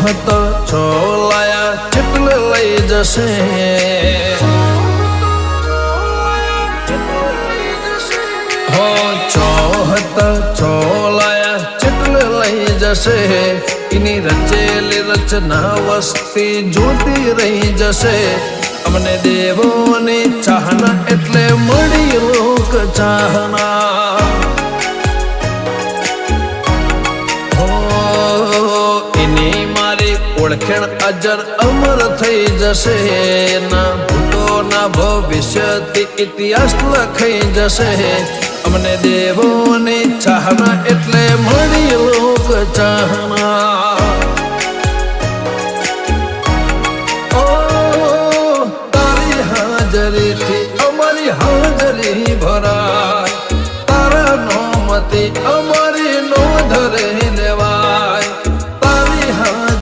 ચોહત છોલાયા ચિટલ લઈ જશે હો ચોહત છોલાયા ચિટલ લઈ જશે એની રચેલી રચના વસ્તી જોતી રહી જશે અમને દેવોની ચાહના એટલે મળી લોક ચાહના એની મારી ઓળખેણ અજર અમર થઈ જશે ના ભૂતો ના ભવિષ્યથી ઇતિહાસ લખાઈ જશે અમને દેવોની ચાહના એટલે મળી લોક ચાહના